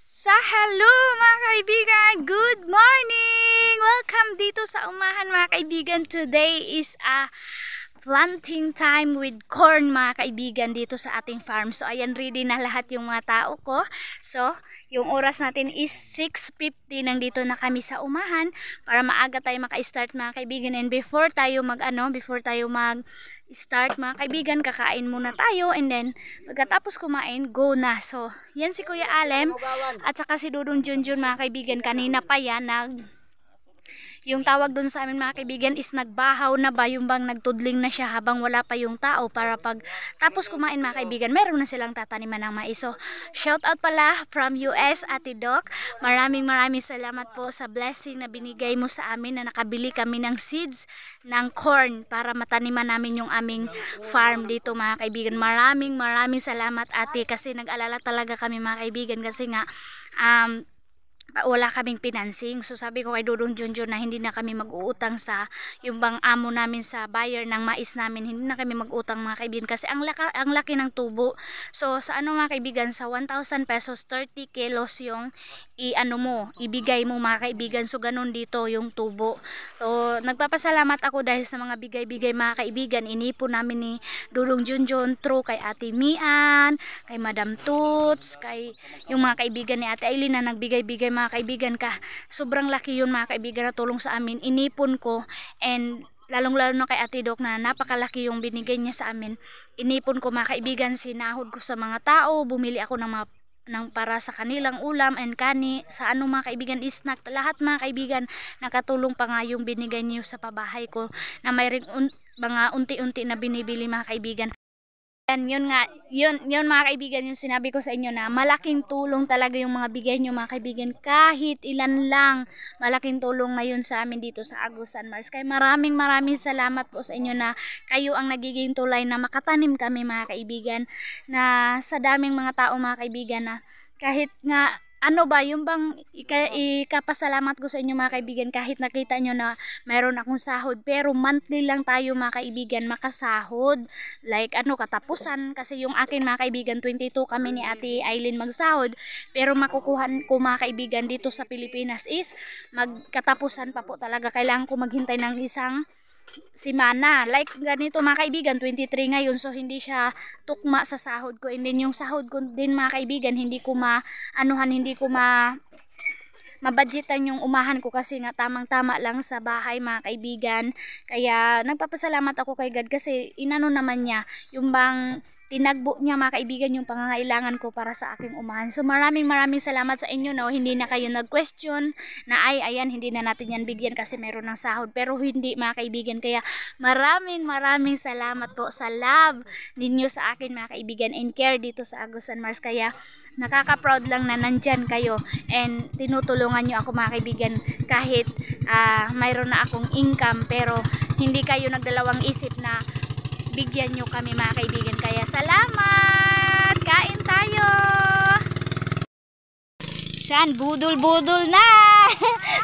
Hello mga kaibigan! Good morning! Welcome dito sa umahan mga kaibigan. Today is a planting time with corn mga kaibigan dito sa ating farm. So ayan, ready na lahat yung mga tao ko. So yung oras natin is 6:50. Nandito na kami sa umahan para maaga tayo maka-start mga kaibigan. And before tayo start mga kaibigan, kakain muna tayo, and then pagkatapos kumain, go na. So yan si Kuya Alem at saka si Dudong Junjun mga kaibigan. Kanina pa yan yung tawag dun sa amin mga kaibigan is nagbahaw na ba, yung bang nagtudling na siya habang wala pa yung tao, para pag tapos kumain mga kaibigan, meron na silang tataniman ng mais. So shout out pala from US, Ate Doc. Maraming salamat po sa blessing na binigay mo sa amin, na nakabili kami ng seeds ng corn para mataniman namin yung aming farm dito mga kaibigan. Maraming salamat ate, kasi nag-alala talaga kami mga kaibigan, kasi nga wala kaming financing. So sabi ko kay Dudong Junjun na hindi na kami mag-uutang sa yung bang amo namin, sa buyer ng mais namin. Hindi na kami mag-utang mga kaibigan, kasi ang laki ng tubo. So sa mga kaibigan, sa 1,000 pesos 30 kilos yung ibigay mo mga kaibigan. So ganun dito yung tubo. So nagpapasalamat ako dahil sa mga bigay mga kaibigan. Inipon namin ni Dudong Junjun through kay Ate Mian, kay Madam Toots, kay yung mga kaibigan ni Ate Aileen na nagbigay mga kaibigan. Sobrang laki yun mga kaibigan na tulong sa amin. Inipon ko, and lalong-lalo na kay Ate Doc na napakalaki yung binigay niya sa amin. Inipon ko mga kaibigan, sinahod ko sa mga tao, bumili ako ng para sa kanilang ulam and kani, sa mga kaibigan, snack, lahat mga kaibigan. Nakatulong pa nga yung binigay niyo sa pabahay ko, na mayroong mga unti-unti na binibili mga kaibigan. Yun mga kaibigan, yung sinabi ko sa inyo na malaking tulong talaga yung mga bigay nyo mga kaibigan. Kahit ilan lang, malaking tulong na yun sa amin dito sa Agus San Mars. Kaya maraming salamat po sa inyo, na kayo ang nagiging tulay na makatanim kami mga kaibigan, na sa daming mga tao mga kaibigan, na kahit nga yung bang ikapasalamat ko sa inyo mga kaibigan, kahit nakita nyo na mayroon akong sahod, pero monthly lang tayo mga kaibigan makasahod. Like katapusan, kasi yung akin mga kaibigan 22 kami ni Ate Aileen magsahod, pero makukuha ko mga kaibigan dito sa Pilipinas is magkatapusan pa po talaga. Kailangan ko maghintay ng isang simana. Like ganito mga kaibigan, 23 ngayon, so hindi siya tukma sa sahod ko. And then yung sahod ko din mga kaibigan, hindi ko mabudgetan yung umahan ko, kasi nga tamang-tama lang sa bahay mga kaibigan. Kaya nagpapasalamat ako kay God, kasi naman niya yung bang tinagbo niya mga kaibigan yung pangangailangan ko para sa aking umahan. So maraming salamat sa inyo, hindi na kayo nag-question na ayan, hindi na natin yan bigyan kasi meron ng sahod. Pero hindi mga kaibigan. Kaya maraming salamat po sa love ninyo sa akin mga kaibigan, and care dito sa Agus San Mars. Kaya nakaka-proud lang na nandyan kayo and tinutulungan nyo ako mga kaibigan, kahit mayroon na akong income, pero hindi kayo nagdalawang isip na bigyan nyo kami mga kaibigan. Kaya salamat! Kain tayo! Siyan, budol na!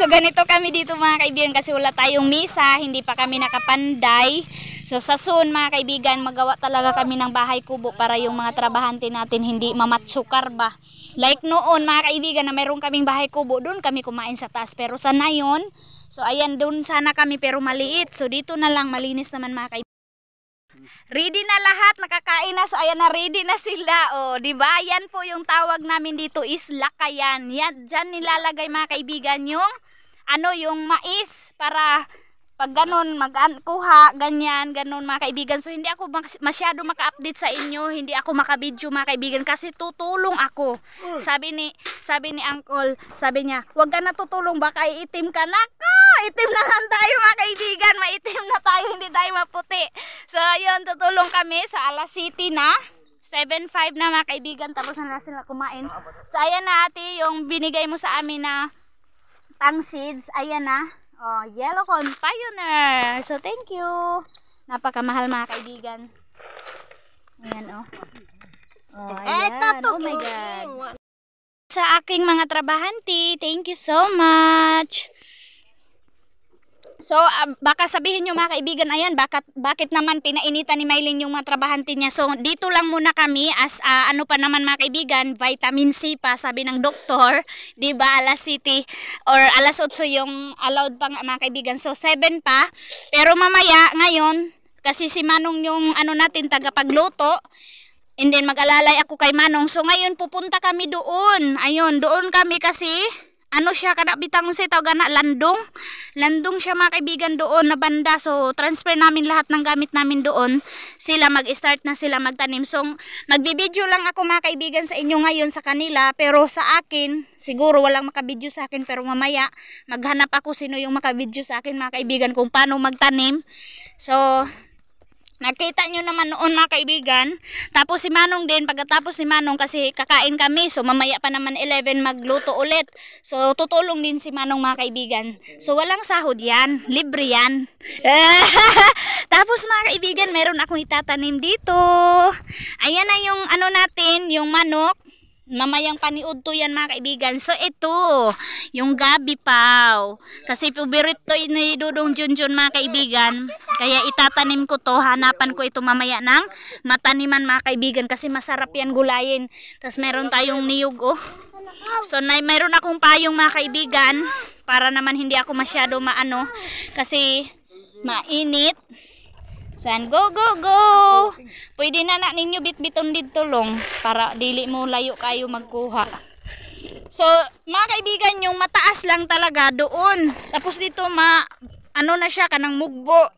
So ganito kami dito mga kaibigan, kasi wala tayong misa, hindi pa kami nakapanday. So sa soon mga kaibigan, magawa talaga kami ng bahay kubo para yung mga trabahante natin hindi mamatsukar ba. Like noon mga kaibigan, na meron kaming bahay kubo, doon kami kumain sa taas. Pero sana yun, so ayan, doon sana kami pero maliit. So dito na lang, malinis naman mga kaibigan. Ready na lahat, nakakain na. So ayan na, ready na sila. Di ba? Yan po yung tawag namin dito is lakayan. Yan, diyan nilalagay mga kaibigan yung yung mais, para pag ganun kuha, ganyan mga kaibigan. So hindi ako masyado maka-update sa inyo, hindi ako maka-video mga kaibigan, kasi tutulong ako. Sabi ni Uncle, sabi niya, "Huwag ka na tutulong, baka iitim ka." Nako, itim na lang tayo mga kaibigan, maitim na tayo, hindi tayo maputi. So ayun, tutulong kami sa Alas City na 7:05 na mga kaibigan, tapos na sila kumain. So ayan na ate, yung binigay mo sa amin na tang seeds, ayan na. Yellow corn pioneer. So thank you. Napakamahal mga kaibigan. Ayan ayan. Oh my God. Sa aking mga trabahante, thank you so much. So, baka sabihin nyo mga kaibigan, ayan, bakit naman pinainitan ni Mylene yung mga trabahante niya. So, dito lang muna kami as ano pa naman mga kaibigan, vitamin C pa, sabi ng doktor, di ba, alas 7 or alas 8 yung allowed pa mga kaibigan. So, 7 pa. Pero mamaya, ngayon, kasi si Manong yung ano natin, tagapagluto, and then mag-alalay ako kay Manong. So, ngayon pupunta kami doon. Ayun, doon kami kasi ano siya, kanabitang sa tawag na landong siya mga kaibigan doon na banda. So transfer namin lahat ng gamit namin doon, sila mag-start na sila magtanim. So magbibideo lang ako mga kaibigan sa inyo ngayon sa kanila, pero sa akin siguro walang makabideo sa akin, pero mamaya maghanap ako sino yung makabideo sa akin mga kaibigan kung paano magtanim. So nakita nyo naman noon mga kaibigan. Tapos si Manong din, pagkatapos si Manong kasi kakain kami. So mamaya pa naman 11 magluto ulit. So tutulong din si Manong mga kaibigan. So walang sahod yan, libre yan. Tapos mga kaibigan, meron akong itatanim dito. Ayan na yung ano natin, yung manok. Mamayang paniud to yan mga kaibigan. So ito, yung gabi paw. Kasi paborito ni Dudong Junjun mga kaibigan. Kaya itatanim ko to, hanapan ko ito mamaya ng mataniman mga kaibigan. Kasi masarap yan gulayin. Tapos meron tayong niyog oh. So mayroon akong payong mga kaibigan. Para naman hindi ako masyado maano. Kasi mainit. San, go, go, go! Pwede na ninyo bitbiton dito long para dili mo layo kayo magkuha. So, mga kaibigan, yung mataas lang talaga doon. Tapos dito, ano na siya, kanang mugbo.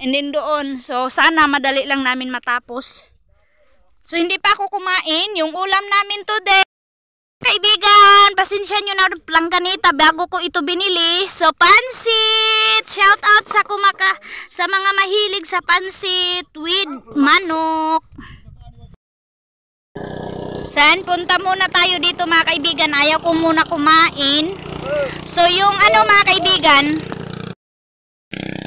And then doon. So, sana madali lang namin matapos. So, hindi pa ako kumain. Yung ulam namin today. Kaibigan, pasensya nyo na langganita bago ko ito binili. So, pansit! Shout out sa mga mahilig sa pansit with manok. San, punta muna tayo dito mga kaibigan. Ayaw ko muna kumain. So, yung ano mga kaibigan,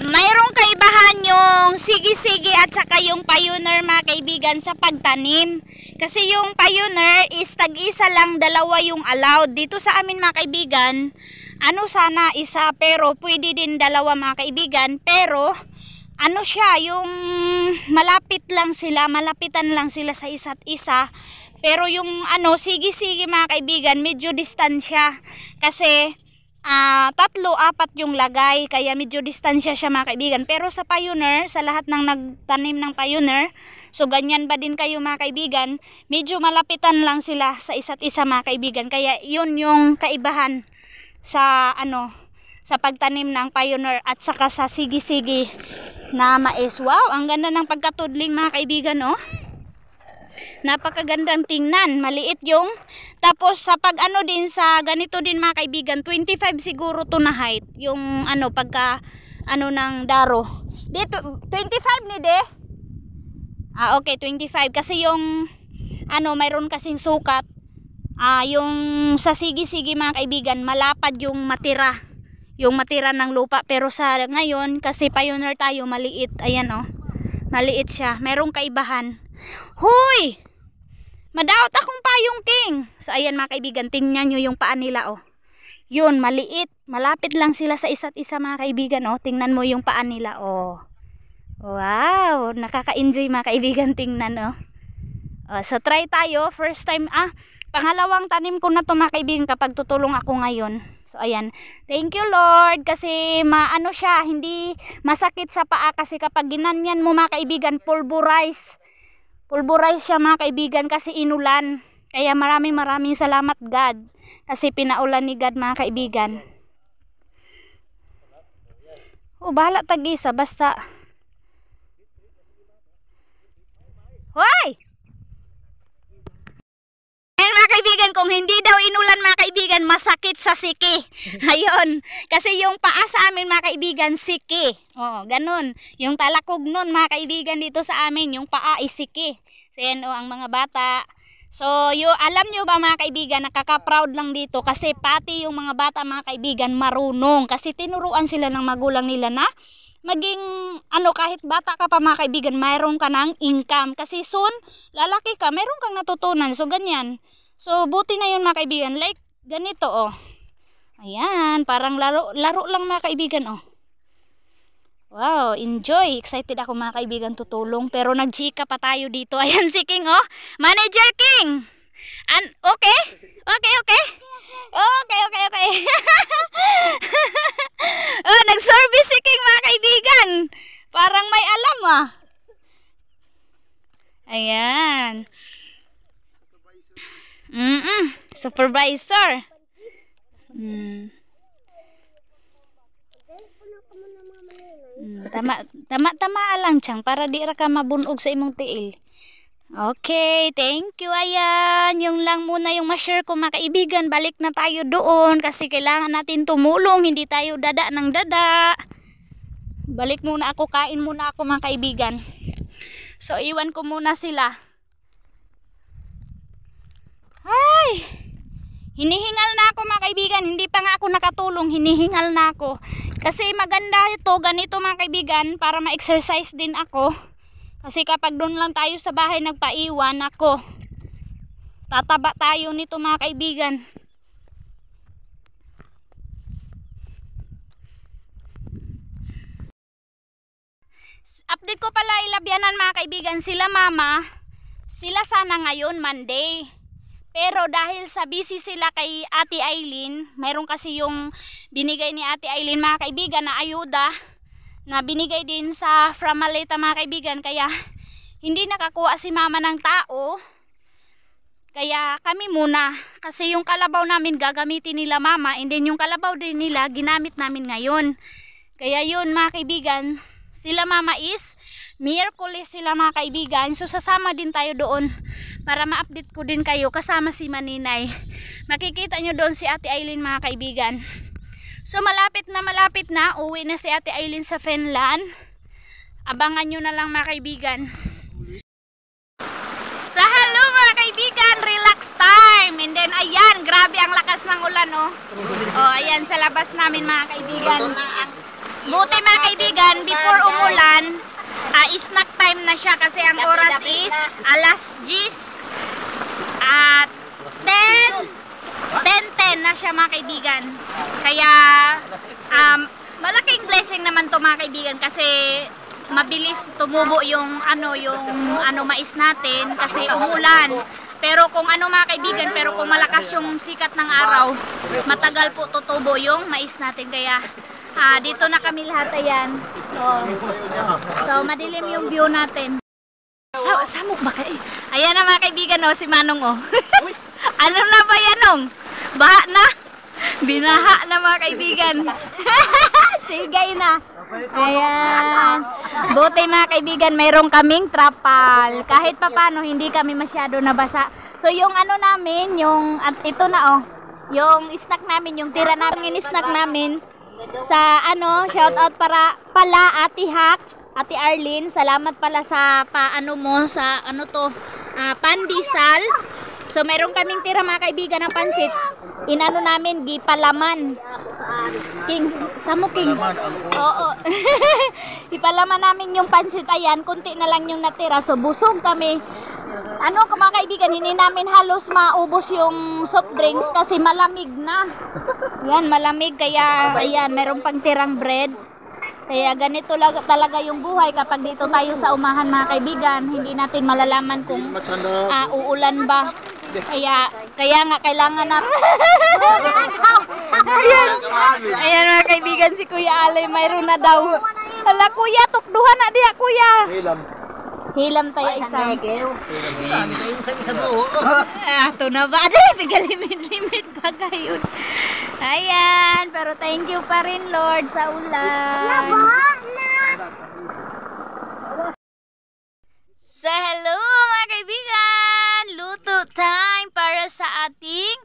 mayroong kaibahan yung sigi-sigi at saka yung pioneer mga kaibigan sa pagtanim. Kasi yung pioneer is tag-isa lang, dalawa yung allowed. Dito sa amin mga kaibigan, ano sana isa, pero pwede din dalawa mga kaibigan. Pero ano siya, yung malapitan lang sila sa isa't isa. Pero yung ano, sigi-sigi mga kaibigan, medyo distansya. Kasi 3, 4 yung lagay, kaya medyo distansya siya mga kaibigan. Pero sa pioneer, sa lahat ng nagtanim ng pioneer, so ganyan ba din kayo mga kaibigan, medyo malapitan lang sila sa isa't isa mga kaibigan. Kaya yun yung kaibahan sa ano, sa pagtanim ng pioneer at saka sa sigi-sigi na mais. Wow, ang ganda ng pagkatudling mga kaibigan, oh. Napakagandang tingnan, maliit yung tapos sa pag ano din sa ganito din mga kaibigan, 25 siguro to na height yung ano pagka ano ng daro dito. 25 ni de okay, 25 kasi yung ano mayroon kasing sukat yung sa sigi-sigi mga kaibigan malapad yung matira ng lupa, pero sa ngayon kasi pioneer tayo maliit. Ayan oh, maliit siya, merong kaibahan. Hoy! Madaot akong payong king. So ayan mga kaibigan, tingnan nyo yung paa nila oh. Yun, maliit. Malapit lang sila sa isa't isa mga kaibigan oh. Tingnan mo yung paa nila oh. Wow, nakaka-enjoy mga kaibigan tingnan oh. So try tayo, first time pangalawang tanim ko na to mga kaibigan kapag tutulong ako ngayon. So ayan, thank you Lord kasi maano siya, hindi masakit sa paa kasi kapag ginanyan mo mga kaibigan, pulverize siya mga kaibigan kasi inulan. Kaya maraming salamat God kasi pinaulan ni God mga kaibigan. Bahala tag-isa basta. Hoy! Ayan mga kaibigan, kung hindi daw inulan mga kaibigan, masakit sa siki. Ayun, kasi yung paa sa amin mga kaibigan, siki. Ganun. Yung talakog nun mga kaibigan dito sa amin, yung paa is siki. So yan ang mga bata. So alam nyo ba mga kaibigan, nakaka-proud lang dito kasi pati yung mga bata mga kaibigan marunong. Kasi tinuruan sila ng magulang nila na maging ano, kahit bata ka pa mga kaibigan, mayroon ka ng income. Kasi soon, lalaki ka, mayroon kang natutunan. So ganyan. So buti na yun mga kaibigan. Like ganito oh. Ayan, parang laro lang mga kaibigan oh. Wow, enjoy. Excited ako mga kaibigan tutulong. Pero nagchika pa tayo dito. Ayan si King, oh. Manager King! Okay? Okay, okay? Okay, okay, okay. Oh, nag-service si King mga kaibigan. Parang may alam ah. Ayan. Supervisor. Tama lang chang para di ra ka mabunog sa imong tiil. Okay, thank you. Ayan, yung lang muna yung ma-share ko mga kaibigan. Balik na tayo doon kasi kailangan natin tumulong, hindi tayo dada ng dada. Balik muna ako, kain muna ako mga kaibigan. So iwan ko muna sila. Ay, hinihingal na ako mga kaibigan. Hindi pa nga ako nakatulong, hinihingal na ako. Kasi maganda ito, ganito mga kaibigan, para ma-exercise din ako. Kasi kapag doon lang tayo sa bahay nagpaiwan, ako, tataba tayo nito mga kaibigan. Update ko pala ilabyanan mga kaibigan, sila mama, sila sana ngayon Monday. Pero dahil sa busy sila kay Ate Aileen, mayroon kasi yung binigay ni Ate Aileen mga kaibigan na ayuda, na binigay din sa from Maleta mga kaibigan, kaya hindi nakakuha si mama ng tao. Kaya kami muna, kasi yung kalabaw namin gagamitin nila mama, and then yung kalabaw din nila ginamit namin ngayon. Kaya yun mga kaibigan, sila mama is Miyerkules sila mga kaibigan. So sasama din tayo doon para ma-update ko din kayo kasama si Maninay. Makikita nyo doon si Ate Aileen mga kaibigan. So malapit na, uwi na si Ate Aileen sa Finland. Abangan nyo na lang mga kaibigan. So hello mga kaibigan, relax time. And then ayan, grabe ang lakas ng ulan oh. Oh, ayan sa labas namin mga kaibigan. Buti mga kaibigan, before umulan, snack time na siya kasi ang oras is alas 10 at 10 na siya mga kaibigan. Kaya malaking blessing naman to mga kaibigan kasi mabilis tumubo yung mais natin kasi umulan. Pero kung mga kaibigan, pero kung malakas yung sikat ng araw, matagal po tutubo yung mais natin. Kaya dito na kami lahat, ayan. So madilim yung view natin. Samok ba kayo? Ayan na mga kaibigan si Manong Ano na ba yan Baha na? Binaha na mga kaibigan. Sigay na. Ayan. Buti mga kaibigan, mayroong kaming trapal. Kahit papano hindi kami masyado nabasa. So yung namin, yung ito na yung snack namin, yung tira namin in-snack namin sa shout out pala Ate Hack, Ate Arlene, salamat pala sa pandesal. So meron kaming tira mga kaibigan ng pansit. Namin gipalaman. King. Oo. Ipalaman namin yung pansit. Ayan, kunti na lang yung natira. So busog kami. Mga kaibigan, hindi namin halos maubos yung soft drinks kasi malamig na. Yan, malamig. Kaya, ayan, meron pang tirang bread. Kaya ganito talaga yung buhay kapag dito tayo sa umahan mga kaibigan. Hindi natin malalaman kung uulan ba. Kaya nga kailangan na. Ayan mga kaibigan, si Kuya Alay mayroon na daw. Hala kuya, tukduhan na diya kuya. Hilam tayo isang. Ito na ba? Pigalimit-limit pa kayo. Ayan, pero thank you pa rin Lord sa ulan. So hello mga kaibigan, luto time para sa ating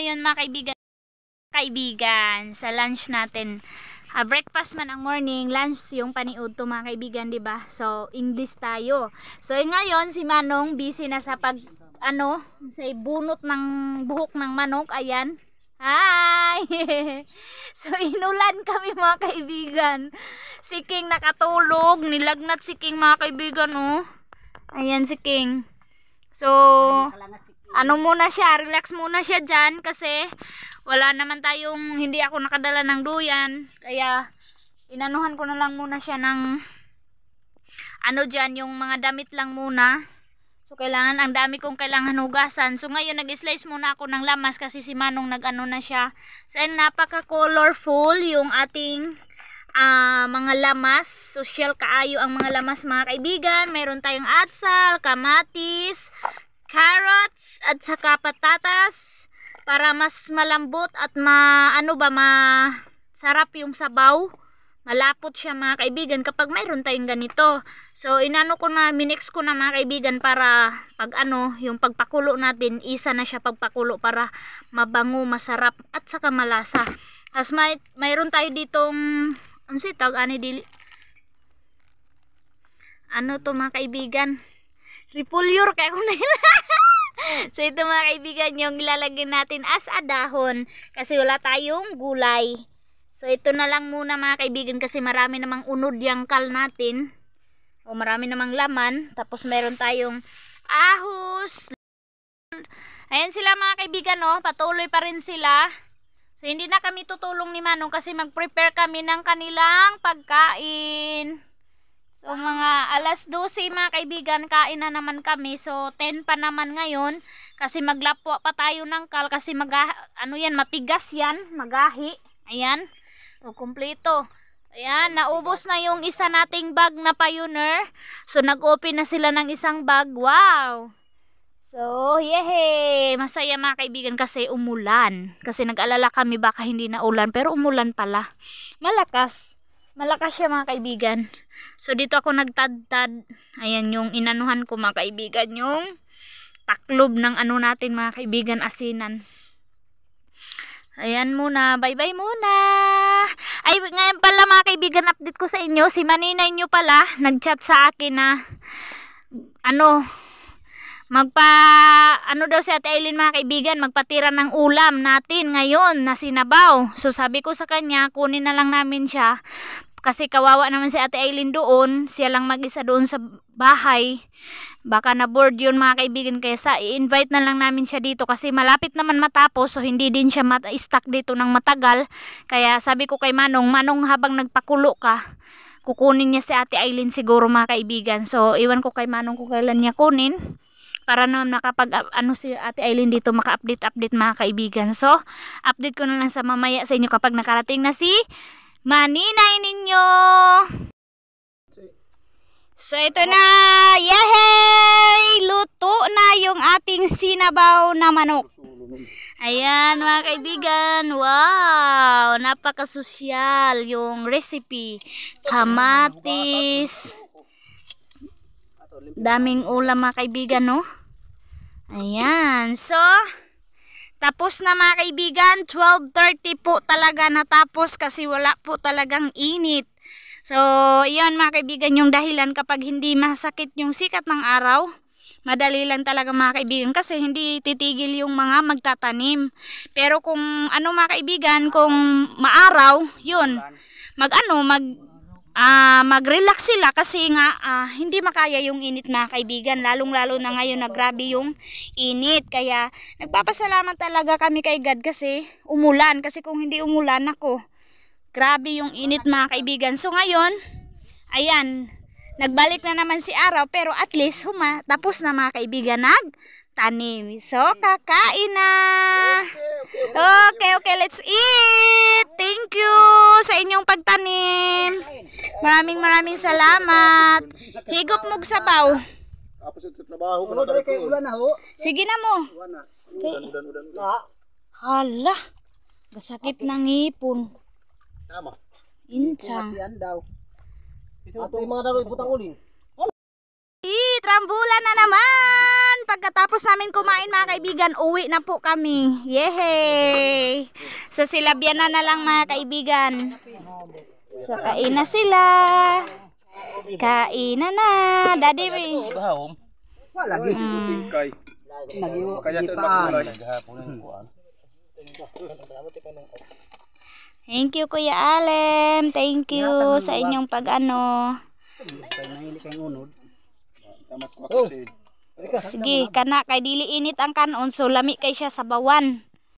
yun mga kaibigan sa lunch natin. Breakfast man ang morning, lunch yung paniud to mga kaibigan, di ba? So English tayo. So ngayon si Manong busy na sa sa bunot ng buhok ng manok. Ayan. Hi! So inulan kami mga kaibigan. Si King nakatulog, nilagnat si King mga kaibigan Ayan si King. So muna siya, relax muna siya dyan kasi wala naman tayong, hindi ako nakadala ng duyan. Kaya inanuhan ko na lang muna siya ng ano dyan, yung mga damit lang muna. So kailangan, ang dami kong kailangan hugasan. So ngayon nag-slice muna ako ng lamas kasi si Manong nag-ano na siya. So and napaka-colorful yung ating mga lamas. Social kaayo ang mga lamas mga kaibigan. Meron tayong atsal, kamatis, carrots at saka patatas para mas malambot at masarap yung sabaw. Malapot siya mga kaibigan kapag mayroon tayong ganito. So inano ko na, minix ko na mga kaibigan para pag yung pagpakulo natin, isa na siya pagpakulo para mabango, masarap at saka malasa. Tapos mayroon tayo ditong ano to mga kaibigan, repolyor kaya kung so ito mga kaibigan yung ilalagay natin as a dahon kasi wala tayong gulay. So ito na lang muna mga kaibigan kasi marami namang unod yung kal natin. O marami namang laman. Tapos meron tayong ahos. Ayan sila mga kaibigan, no? Patuloy pa rin sila. So hindi na kami tutulong ni Manong kasi mag-prepare kami ng kanilang pagkain. So mga alas 12 mga kaibigan, kain na naman kami. So 10 pa naman ngayon kasi maglapwa pa tayo ng kal kasi matigas yan, magahi. Ayan. O kumpleto. Ayan, naubos na yung isa nating bag na Pioneer. So nag-open na sila ng isang bag. Wow. So, yehey! Masaya mga kaibigan kasi umulan. Kasi nag-alala kami baka hindi na ulan. Pero umulan pala. Malakas. Malakas siya mga kaibigan. So, dito ako nagtadtad. Ayan yung inanuhan ko mga kaibigan. Yung taklob ng natin mga kaibigan, asinan. Ayan muna. Bye-bye muna. Ay, ngayon pala mga kaibigan, update ko sa inyo. Si Maninay nyo pala, nag-chat sa akin na daw si Ate Aileen mga kaibigan, magpatira ng ulam natin ngayon na sinabaw. So sabi ko sa kanya, kunin na lang namin siya kasi kawawa naman si Ate Aileen doon, siya lang mag-isa doon sa bahay, baka na board yun mga kaibigan, kaya i-invite na lang namin siya dito kasi malapit naman matapos, so hindi din siya stuck dito ng matagal. Kaya sabi ko kay Manong, habang nagpakulo ka, kukunin niya si Ate Aileen siguro mga kaibigan. So iwan ko kay Manong kung kailan niya kunin para naman nakapag si Ate Aileen dito maka-update mga kaibigan. So update ko na lang sa mamaya sa inyo kapag nakarating na si Maninay ninyo. So ito na, yehey! Luto na yung ating sinabaw na manok. Ayan mga kaibigan, wow! Napakasosyal yung recipe. Kamatis. Daming ulam mga kaibigan, no? Ayan, so tapos na mga kaibigan, 12:30 po talaga natapos kasi wala po talagang init. So, iyon mga kaibigan yung dahilan kapag hindi masakit yung sikat ng araw. Madali lang talaga mga kaibigan kasi hindi titigil yung mga magtatanim. Pero kung mga kaibigan, kung maaraw, yun, mag-relax sila kasi nga hindi makaya yung init mga kaibigan, lalong-lalo na ngayon na grabe yung init. Kaya nagpapasalamat talaga kami kay God kasi umulan, kasi kung hindi umulan grabe yung init mga kaibigan. So ngayon, ayan, nagbalik na naman si araw pero at least tapos na mga kaibigan nagtanim. So kakain na. Okay, let's eat. Thank you sa inyong pagtanim. Maraming salamat. Higop mong sabaw. Sige na mo. Hala, gasakit ng ipon. Insang. Trambulan na naman. Pagkatapos namin kumain mga kaibigan, uwi na po kami. Yehey! So silabyan na lang mga kaibigan. So kain na sila. Kain na. Daddy Ray. Thank you Kuya Alem. Thank you sa inyong Sige, kana kay dili init ang kanon so lami kay siya sa bawan.